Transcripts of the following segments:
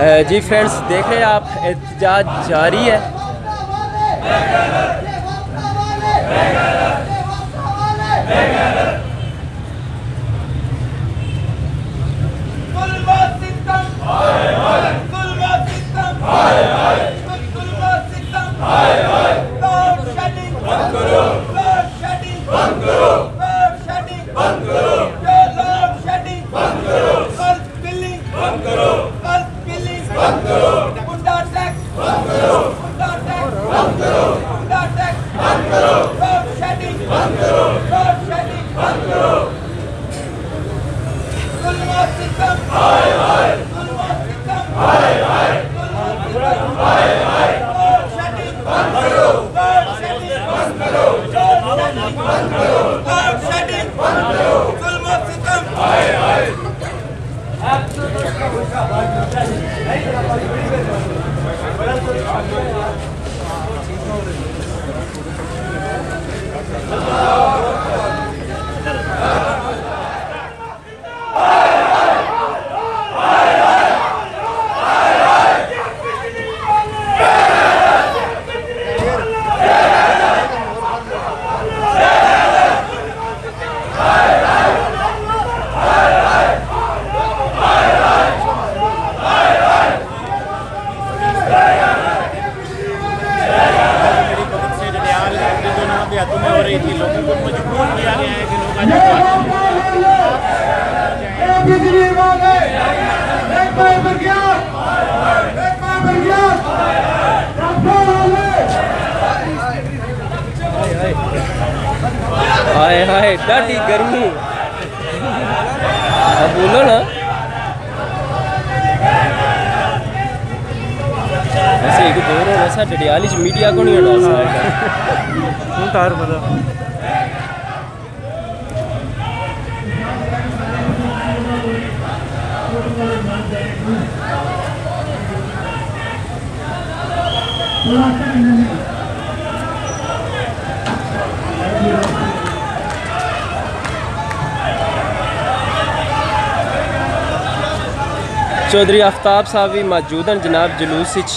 जी friends, देख रहे हैं आप, एहतजाज जारी है। हाय हाय डाटी गर्मी, अब बोलो ना। ऐसे एक दौर होना सा डडियाली च मीडिया को नहीं होना सा तार पता। चौधरी आफ्ताब साहब भी मौजूद हैं जनाब जुलूस विच।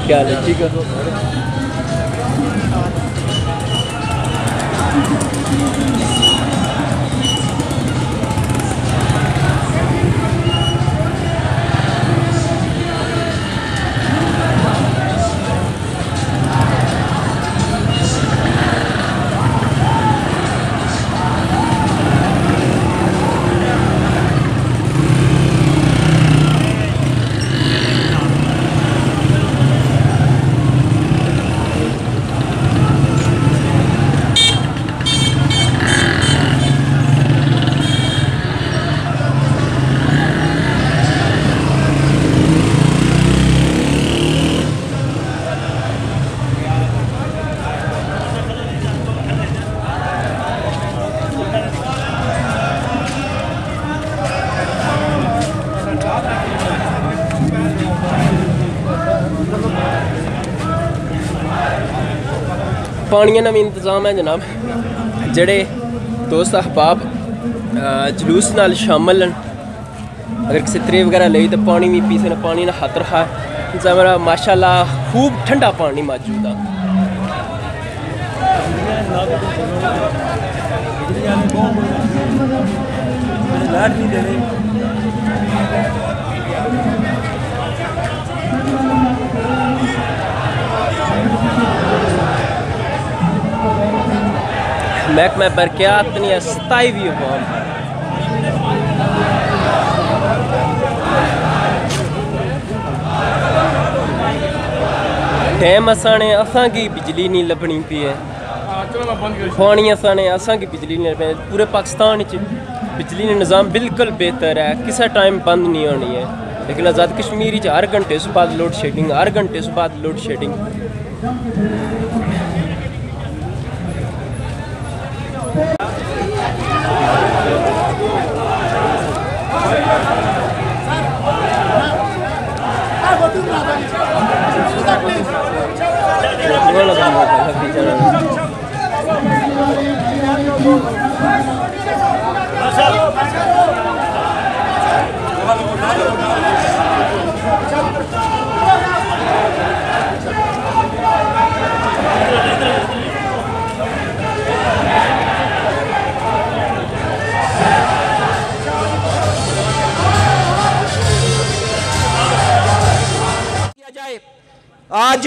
क्या हाल है? ठीक है। पानिया का भी इंतज़ाम है जनाब। जड़े दोस्त अहबाब जलूस नाल शामिल हैं, अगर किसी त्रे वगैरह ले तो पानी भी पी सकते, पानी ना हाथ रखा है माशाल्लाह, खूब ठंडा पानी मौजूद है। महकमा बरक़ियात ने 27वीं अवाम टाइम असाने असां की बिजली नहीं लभनी पी है, पानी असाने असां की बिजली नहीं लभनी। पूरे पाकिस्तान बिजली का निज़ाम बिल्कुल बेहतर है, किसी टाइम बंद नहीं होनी है। लेकिन आज़ाद कश्मीर हर घंटे से बाद लोड शेडिंग, हर घंटे से बाद लोड शेडिंग। आज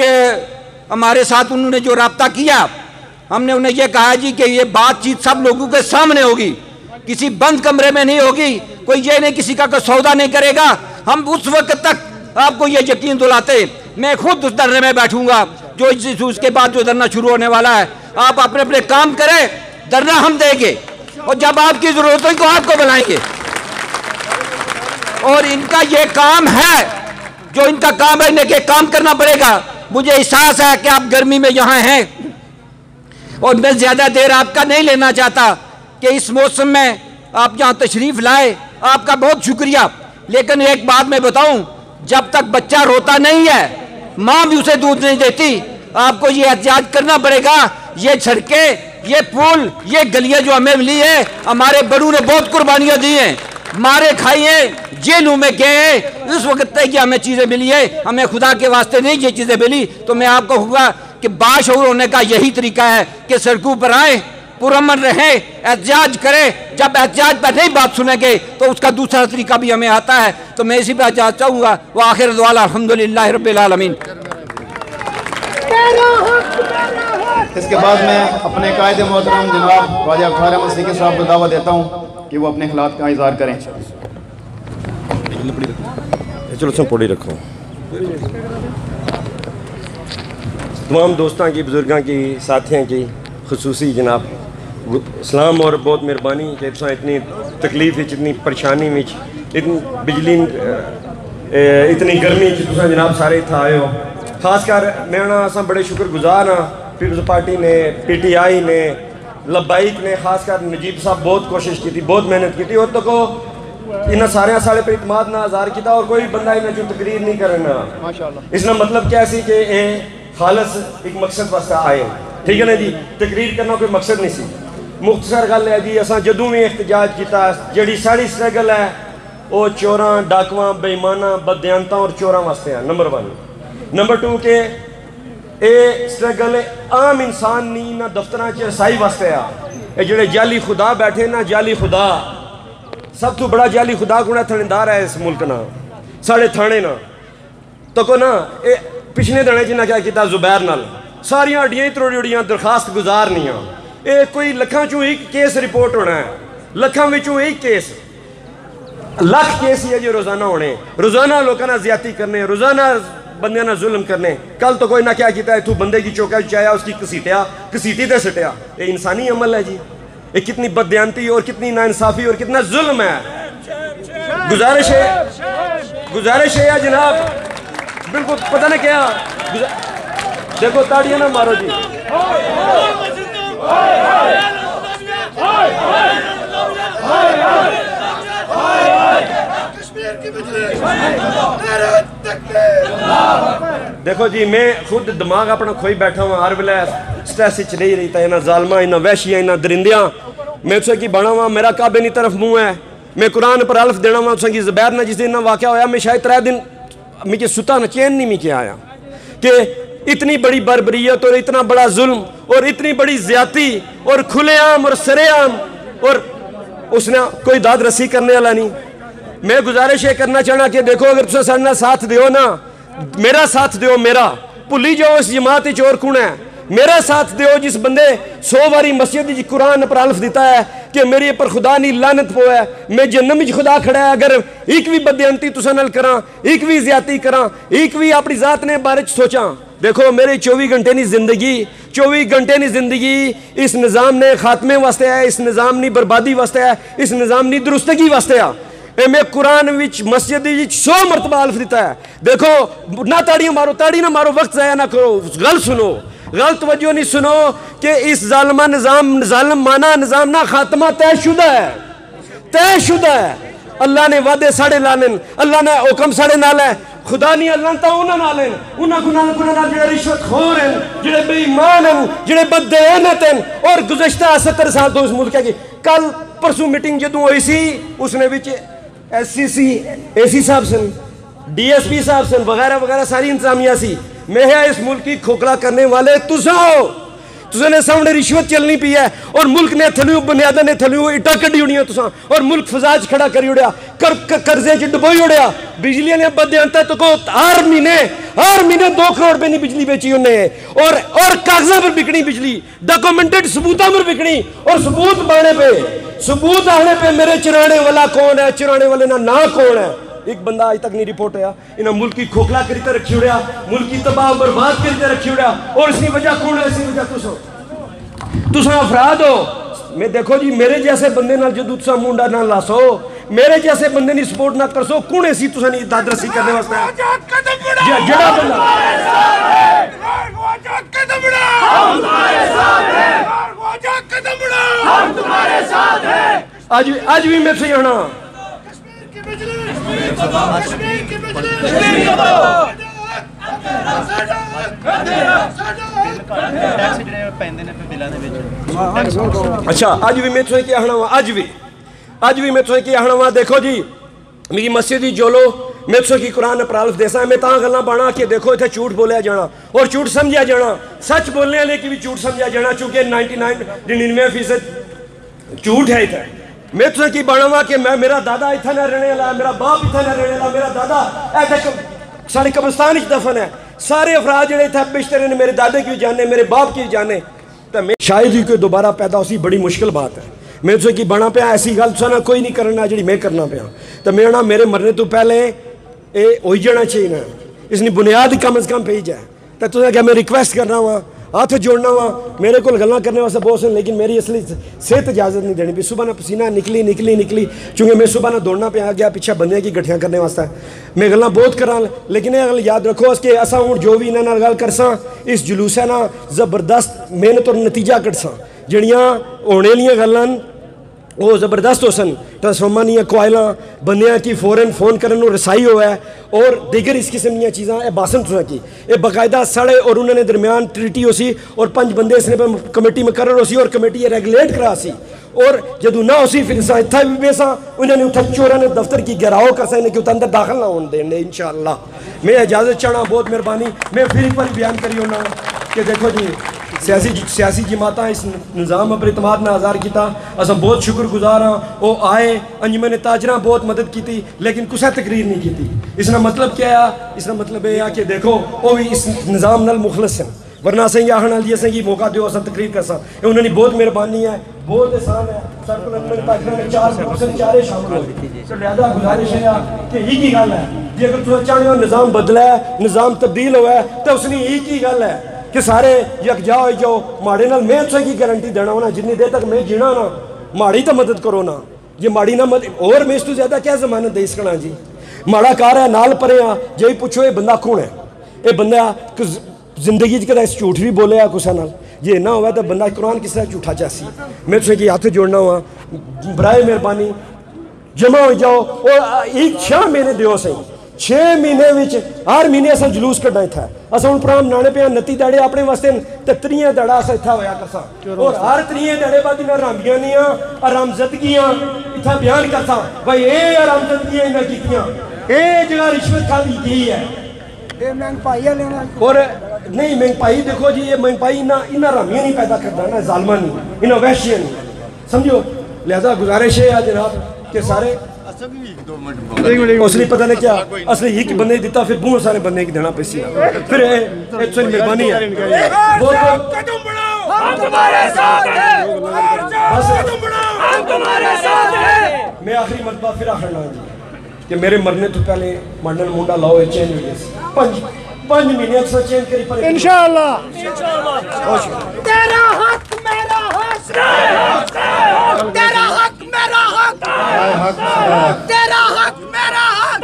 हमारे साथ उन्होंने जो राब्ता किया, हमने उन्हें यह कहा जी कि ये बातचीत सब लोगों के सामने होगी, किसी बंद कमरे में नहीं होगी, कोई ये नहीं किसी का कोई सौदा नहीं करेगा। हम उस वक्त तक आपको ये यकीन दिलाते, मैं खुद उस धरने में बैठूंगा जो उसके बाद जो धरना शुरू होने वाला है। आप अपने अपने काम करें, धरना हम देंगे और जब आपकी जरूरत होगी तो आपको बुलाएंगे। और इनका ये काम है, जो इनका काम है, इन्हें काम करना पड़ेगा। मुझे एहसास है कि आप गर्मी में यहाँ हैं और मैं ज़्यादा देर आपका नहीं लेना चाहता कि इस मौसम में आप यहाँ तशरीफ़ लाए, आपका बहुत शुक्रिया। लेकिन एक बात मैं बताऊं, जब तक बच्चा रोता नहीं है, माँ भी उसे दूध नहीं देती। आपको ये एहतियात करना पड़ेगा। ये सड़कें, ये पुल, ये गलियाँ जो हमें मिली है, हमारे बड़ों ने बहुत कुर्बानियाँ दी हैं, मारे खाई हैं, जेलों में गए, इस वक्त तक कि हमें चीज़ें मिली है, हमें खुदा के वास्ते नहीं ये चीज़ें मिली। तो मैं आपको कहूँगा कि बाशऊर होने का यही तरीका है कि सड़कों पर आए, पुरअमन रहें, एहतियात करें। जब एहतियात पर नहीं बात सुनेंगे तो उसका दूसरा तरीका भी हमें आता है। तो मैं इसी पर चाहूँगा व आखिर दुआ अल्हम्दुलिल्लाह रब्बिल आलमीन। इसके बाद मैं अपने कायद मोहतरम जनाब ख्वाजा अख्तर अहमद सिद्दीकी साहब को दावा देता हूँ कि वो अपने खिलाफ का इज़हार करें। चलो सब पौड़ी रखो। तमाम दोस्तों की, बुजुर्गों की, साथियों की खुसूसी जनाब सलाम और बहुत मेहरबानी कि तुम इतनी तकलीफ, इतनी परेशानी में, इतनी बिजली, इतनी गर्मी तुम जनाब सारे इतना आए हो। खासकर मैं असा बड़े शुक्रगुजार हाँ पीपल्स पार्टी ने, PTI ने, लब्बाइक ने, खासकर नजीब साहब बहुत कोशिश की थी, बहुत मेहनत की थी। और तो को इन्हें सारे साले पर इतमाद ना आज़ार किया और कोई बंदा इन्हें जो तकरीर नहीं करना माशाअल्लाह। इसका मतलब क्या सी कि ये खालस एक मकसद वास्ते आए, ठीक है ना जी। तकरीर करना कोई मकसद नहीं सी। मुख्तसर गल है जी, असा जदों भी एहतजाज किया, जी साड़ी स्ट्रगल है वो चोरां, डाकुआं, बेईमाना, बदयांतां और चोरां वास्ते है। नंबर 1 नंबर 2 के ये स्ट्रगल आम इंसान नहीं ना दफ्तर च रसाई वास्ते आ ये जेड़े जाली खुदा बैठे ना जाली खुदा सब तो बड़ा जाली खुदा गुणा थानेदार है इस मुल्क ना साढ़े थाने ना तो को ना ये पिछले दिनों जिन्हें क्या किया जुबैर नाल सारियां अड्डियां ही त्रोड़ी उड़ियां दरखास्त गुजारनियां ये कोई लखां चों एक केस रिपोर्ट होना है लखां विचों एक केस लख केस ही है जो रोजाना होने रोजाना लोगों ना ज्यादती करने रोजाना बंदे ना जुल्म करने कल तो कोई ना क्या किया तू बंदे की चौका चाया उसकी घसीटी ते सटिया ये इंसानी अमल है जी ये कितनी बददियानती और कितनी नाइंसाफी और कितना जुल्म है गुजारिश है जनाब बिल्कुल पता नहीं क्या देखो ताड़ियां ना मारो जी देखो जी मैं खुद दिमाग अपना खोई बैठा हुआ हर वेले स्ट्रेस नहीं रही था इन्ना जालमा इन्ना वहशिया इन्ना दरिंदियां मैं उसे की बना हुआ मेरा काबे की तरफ मुंह है मैं कुरान पर अल्फ देना हुआ उसे ज़ुबैर ना जिस दिन वाक़या होया मैं शायद 3 दिन मिके सुता न चैन नहीं मिके आया कि इतनी बड़ी बर्बरियत और इतना बड़ा जुल्म और इतनी बड़ी ज्यादती और खुलेआम और सरेआम और उसने कोई दाद रसी करने वाला नहीं। मैं गुजारिश ये करना चाहना कि देखो अगर तुम साढ़े साथ दो ना मेरा साथ दो मेरा भुली जाओ इस जमात चोर कुण है मेरा साथ दो जिस बंदे 100 बारी मस्जिद कुरान पर अल्फ दिता है कि मेरे पर खुदा नहीं लानत पो है मैं जन्नम में खुदा खड़ा है अगर एक भी बदयांती तुसा नाल करा एक भी ज्यादती करा एक भी अपनी जात ने बारे सोचा देखो मेरे 24 घंटे की जिंदगी 24 घंटे की जिंदगी इस निज़ाम ने खात्मे वास्ते है इस निज़ाम की बर्बादी वास्ते है इस निज़ाम की दुरुस्तगी वास्ते है मैं कुरान विच मस्जिद 100 मरतबा अल्फ दिता है देखो ना ताड़ी ना मारो वक्त ज़ाया ना करो गल सुनो गलत तवज्जो नहीं सुनो कि इस जालमा निज़ाम जालिम माना निज़ाम ना खात्मा तयशुदा है अल्लाह ने वादे साढ़े लाने अल्लाह ने हुक्म साढ़े नाल है खुदा नहीं अल्लाह तो उन्होंने जो रिश्वत खोर हैं जो बेईमान हैं जो बददयानत हैं और गुज़श्ता 70 साल तो इस मुल्क की कल परसों मीटिंग जो हुई सी उसने SCC AC साहब सन DSP साहब सन वगैरह वगैरह सारी इंतजामिया सी मैं इस मुल्क की खोखला करने वाले तुसा हो तुझे सामने रिश्वत चलनी पी है और मुल्क ने थलू बुनियादा ने थलू इटा कड्डी उड़ियां तुसा और मुल्क फजाज खड़ा करी उड़िया कर्जे च डुबोई उड़िया बिजली ने बदयांता तो को हर महीने 2 करोड़ रुपए की बिजली बेची उन्हें और कागजा पर बिकनी बिजली डॉक्यूमेंटेड सबूतों पर बिकनी और सबूत आने पे मेरे चुराने वाला कौन है चुराने वाले ना कौन है एक बंदा आज तक नहीं रिपोर्ट होया इन्हें मुल्क की खोखला करते रखी उड़िया मुल्क की तबाह बर्बाद करते रखी उड़िया और इसकी वजह कौन है इसकी वजह तुसा अफराद हो मैं देखो जी मेरे जैसे बंदे नाल जो तुसा मुंडा ना लासो मेरे जैसे बंदे नी सपोर्ट ना करसो कौन ऐसी तुसा नहीं दादरसी करने वास्ते जड़ा बंदा आज भी मेरे से आना अच्छा अज भी मैं तुसें क्या आखना वा अज भी मैं तुसें क्या आखना वा देखो जी मेरी मस्जिद जोलो मैं तुसें की कुरान पर अल्फ देसा मैं तां गल्लां बाणा कि देखो इत्थे झूठ बोलिया जाना और झूठ समझिया जाना सच बोलने वाले की भी झूठ समझिया जाना चूंकि 99% झूठ है इत्थे मैं तुसें की बाणा कि मैं मेरा दादा इत्थे ना रहने वाला मेरा बाप इत्थे ना रहने वाला मेरा दादा साढ़े कब्रिस्तान दफन है सारे अफराद जो इतने बिश्तरे ने मेरे दादे की जाने मेरे बाप की जाने तो मैं शायद ही कोई दोबारा पैदा हो सी बड़ी मुश्किल बात है मैं तुझे की बना पाया ऐसी गल तुसा ना कोई नहीं करना जी मैं करना पाया तो मेरा ना मेरे मरने तो पहले ये हो जाना चाहिए ना इसकी बुनियाद कम अज कम पी जाए तो तुझे क्या मैं रिक्वेस्ट करना वा हाथ जोड़ना वा मेरे को गल्लां करने वास्ते बहुत हैं लेकिन मेरी असली सेहत इजाजत नहीं देनी पी सुबह ना पसीना निकली चूँकि मैं सुबह ना दौड़ना पे आ गया पीछे बंदे की गठियां करने वास्ते मैं गल्लां बहुत करा लेकिन ये गल याद रखो कि असा हूँ जो भी इन्होंने गल करसा इस जुलूसा ना जबरदस्त मेहनत और नतीजा कटसा जड़ियाँ होने वाली गल्लां वो जबरदस्त हो सन ट्रांसफार्मर नहीं कोयला बंदियां की फौरन फोन करने रसाई हुआ है और दीगर इस किस्म दी चीज़ां बासन तुसा की ये बाकायदा साढ़े और उन्होंने दरमियान ट्रीटी हो सी और 5 बंदे इसने कमेटी में कर सी और कमेटी ये रेगुलेट करा सी और जदों ना उसी फिर असां इत्थे भी बेसां उन्होंने उत्थे चोरां ने दफ्तर की घेराव करसा इन्हें कि अंदर दाखिल ना होने देने इंशाअल्लाह। मैं इजाज़त चाहना, बहुत मेहरबानी। मैं फिर एक बार बयान करी होना कि देखो जी सियासी जमाता इस निज़ाम पर इतमाद ना आज़ार किया, असा बहुत शुक्रगुजार हाँ। वो आए अंजुमन ताजरा बहुत मदद की, लेकिन कुछ तकरीर नहीं की। इसका मतलब क्या है? इसका मतलब यह कि देखो वो भी इस निज़ाम नाल मुखलस हैं, वरना असें आखना जी असें की मौका दो अस तकरीर कर सा। उन्होंने बहुत मेहरबानी है, बहुत एहसान है। सर अंजुमन ताजरा ने चारे शामिल हो, तो लिहाजा गुजारिश है कि एक ही गल है जी, अगर तुम चाहते हो निज़ाम बदला है, निज़ाम तब्दील हुआ है, तो उसने एक ही गल है कि सारे यकजा हो जाओ। माड़े नाल मैं तुसें की गारंटी देना होना, जिन्नी देर तक मैं जीना ना, माड़ी तो मदद करो ना। जे माड़ी ना मदद और मैं इस तो ज़्यादा क्या जमानत दे सकना जी। माड़ा कार है नाल परे आ, जे पुछो ये बंदा कौन है, ये बंदा जिंदगी कदा इस झूठ भी बोलिया कुसा नाल, जे ना हुआ तो बंदा कुरान किस तरह झूठा चासी। मैं तुसें की हाथ जोड़ना हुआ, बराए मेहरबानी जमा हो जाओ और एक 6 महीने दियो सही। 6 महीने में हर महीने अस जुलूस कड्डा इत्थै, अस हुण प्रोग्राम बनाने पे 29 दाड़े अपने वास्ते ते 3 दाड़ा अस इत्थै होया करसा, और हर 3 दाड़े बाद इन्हां रामगियां आरामजदगियां इत्थै बयान करसा भाई ये आरामजदगियां इन्हां कीतियां, ये जगह रिश्वत खाली की है, ये महंगाई लेना। और नहीं महंगाई देखो जी, ये महंगाई इन्हां रामियां नहीं पैदा करता ना, जालमा नहीं, इन्हां वहशियां नहीं, समझो। लिहाजा गुजारिश है जनाब कि सारे असली पता नहीं क्या असली ही कि बंदे दिता, फिर बहुत सारे बंदे की देना पैसी, फिर मेहरबानी है। मैं आखिरी मरतबा फिर आखना कि मेरे मरने तो पहले मरने मुंडा लाओ चेंज हो गया 5 महीने चेंज करी पर इंशाअल्लाह। तेरा हक मेरा हक, तेरा हक मेरा हक, तेरा हक मेरा हक।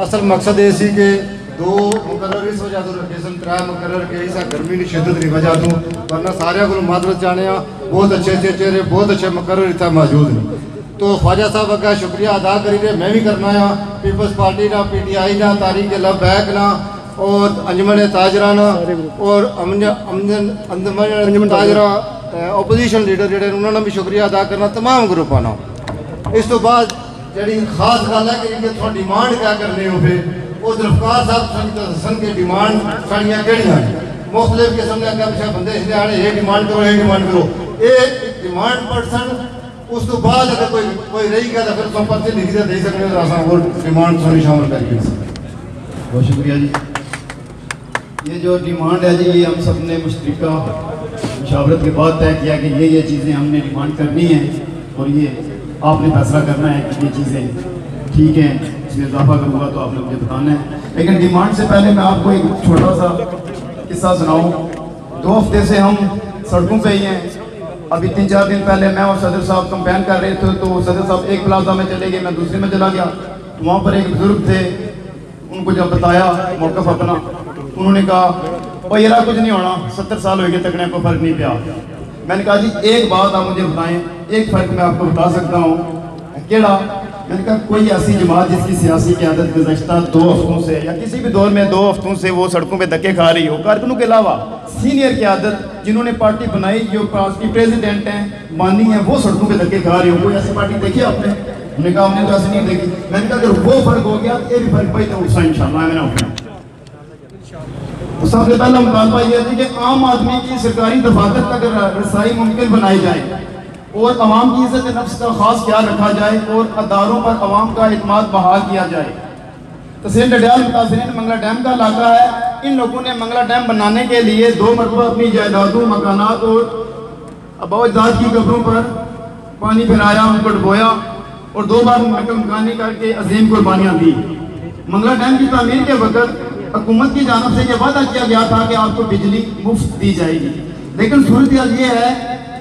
असल मकसद ये सी कि 2 मुकर्रर इस वजह तो रखे सन, 3 मुकर्रर के इस गर्मी की शिद्दत की वजह तो, वरना सारे को मादरत जाने बहुत अच्छे अच्छे चेहरे, बहुत अच्छे मुकर्रर इतना मौजूद हैं। तो ख्वाजा साहब का शुक्रिया अदा करिए, मैं भी करना है पीपल्स पार्टी ना, PTI ना, तारीख लबैक ना, और अंजुमन ताजरा ना, और अंजुमन ताजरा ओपोजिशन लीडर जोड़े उन्होंने भी शुक्रिया अदा करना, तमाम ग्रुपों ना। इस तो बाद जी खास गल है कि थोड़ा डिमांड क्या करने हो, फिर वो जुल्फकार साहब दसन के डिमांड साड़ियाँ केड़ियाँ मुख्तलिफ किस्म के अगर पिछले बंदे इसलिए आने ये डिमांड करो, ये डिमांड करो, ये डिमांड पर्सन। उस तो बाद अगर कोई रही गया तो फिर तुम पर्चे लिखी दे सकते हो, और डिमांड थोड़ी शामिल करके। बहुत शुक्रिया जी। ये जो डिमांड है जी, ये हम सब ने मुश्तरका मुशावरत के बाद तय किया कि ये चीज़ें हमने डिमांड करनी है, और ये आपने फैसला करना है कि ये चीज़ें ठीक हैं, इसमें इजाफा करूँगा तो आपने मुझे बताना है। लेकिन डिमांड से पहले मैं आपको एक छोटा सा किस्सा सुनाऊँ। 2 हफ्ते से हम सड़कों पे ही हैं। अभी 3-4 दिन पहले मैं और सदर साहब कंपेन कर रहे थे, तो सदर साहब एक प्लाजा में चले गए, मैं दूसरे में चला गया। तो वहाँ पर एक बुजुर्ग थे, उनको जब बताया मौक़िफ़ अपना, उन्होंने कहा और ये कुछ नहीं होना, 70 साल हो गए तकने को फ़र्क नहीं पिया। मैंने कहा जी एक बात आप मुझे बताएं, एक फ़र्क मैं आपको बता सकता हूँ, केड़ा? मैंने कहा कोई ऐसी जमात जिसकी सियासी क़यादत गुज़श्ता 2 हफ्तों से या किसी भी दौर में 2 हफ्तों से वो सड़कों पे धक्के खा रही हो, कारकुनों के अलावा सीनियर क़यादत जिन्होंने पार्टी बनाई, जो पार्टी प्रेसिडेंट हैं, मानी हैं, वो सड़कों पे धक्के खा रही हो, कोई ऐसी पार्टी देखी आपने? उन्होंने कहा हमने तो ऐसे नहीं देखी। मैंने कहा अगर वो फ़र्क हो गया, ये भी फ़र्क भाई तो उठा इंशाअल्लाह मैंने उठना। तो सबसे पहला मुतालबा यह है कि आम आदमी की सरकारी दफातर तक रसाई मुमकिन बनाई जाए, और अवाम की इज्जत नफ्स का खास ख्याल रखा जाए, और अदारों पर अवाम का एतमाद बहाल किया जाए। तहसील डडियाल मुतासरीन मंगला डैम का इलाका है। इन लोगों ने मंगला डैम बनाने के लिए 2 मरतबा अपनी जायदादों, मकानात और अबावजात की कब्रों पर पानी फिराया, उनको डुबोया, और 2 बार मकानी करके अजीम कुर्बानियाँ दी। मंगला डैम की तामीर के वक्त हुकूमत की जानब से यह वादा किया गया था कि आपको बिजली मुफ्त दी जाएगी, लेकिन सूरत हाल ये है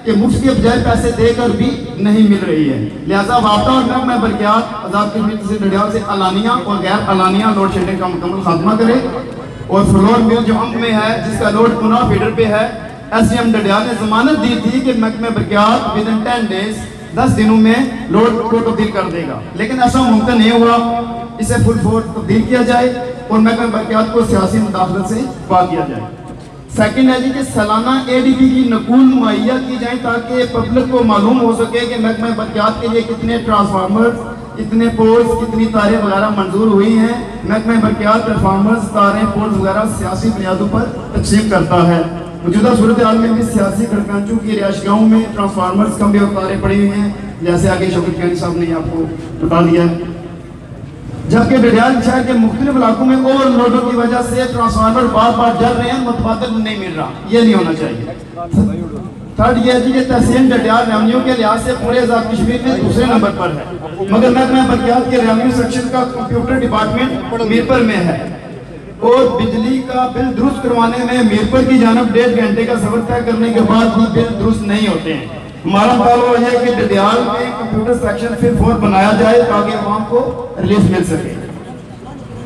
कि मुफ्त के बजाय पैसे देकर भी नहीं मिल रही है। लिहाजा वापदा और महकमा बरक़ियात आज़ाद कश्मीर तहसील डडियाल से अलानिया और गैर अलानिया लोड शेडिंग का मुकम्मल खात्मा करे, और फ्लोर मिल जो अम्ब में है, जिसका लोड पुनः फीडर पे है, SDM डडियाल ने जमानत दी थी कि महकमा बरक़ियात विद इन 10 डेज 10 दिनों में लोड को तब्दील कर देगा, लेकिन ऐसा मुमकिन नहीं हुआ। इसे फुल फोर्स तब्दील किया जाए और महकमा बरक़ियात को सियासी मुदाखलत से पा किया जाए। सेकंड है जी कि सालाना ADB की नकूल मुहैया की जाए ताकि पब्लिक को मालूम हो सके कि महकमा बरक़ियात के लिए कितने ट्रांसफार्मर, कितने पोल्स, कितनी तारें वगैरह मंजूर हुई हैं। महकमा बरक़ियात ट्रांसफार्मर्स, तारें, पोल्स वगैरह सियासी बुनियादों पर तकसीम करता है। मौजूदा सूरत हाल में भी सियासी खड़कांचों की रिहाइश गाहों में ट्रांसफार्मर्स कम और तारें पड़ी हुई हैं, जैसे आगे शौकत कैनी साहब ने आपको बता दिया है। जबकि डडियाल शहर के मुख्तलिफ इलाकों में ओवरलोडों की वजह से ट्रांसफार्मर बार बार जल रहे हैं, मुतबादल नहीं मिल रहा, ये नहीं होना चाहिए। थर्ड ये है कि तहसील डडियाल रेवेन्यू के लिहाज से पूरे आज़ाद कश्मीर में दूसरे नंबर पर है, मगर महकमा बरक़ियात के रेवेन्यू सेक्शन का कंप्यूटर डिपार्टमेंट मीरपुर में है और बिजली का बिल दुरुस्त करवाने में मीरपुर की जानब 1.5 घंटे का सफर तय करने के बाद भी बिल दुरुस्त नहीं होते हैं। हमारा मुतालबा है कि डडियाल में कंप्यूटर सेक्शन फिर 4 बनाया जाए ताकि आवाम को रिलीफ मिल सके।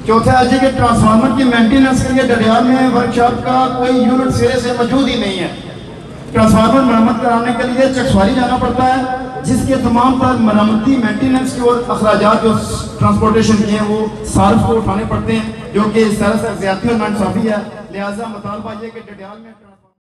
चौथा है कि ट्रांसफार्मर की मेंटेनेंस के लिए डडियाल में वर्कशॉप का कोई यूनिट सिरे से मौजूद ही नहीं है। ट्रांसफार्मर मरम्मत कराने के लिए चकसवारी जाना पड़ता है, जिसके तमाम तर मरम्मती, मेंटेनेंस की और अखराजात जो ट्रांसपोर्टेशन के हैं वो सार्फ को उठाने पड़ते हैं, जो कि सरासर ज़्यादती और नाइंसाफ़ी है। लिहाजा मुतालबा ये कि डडियाल में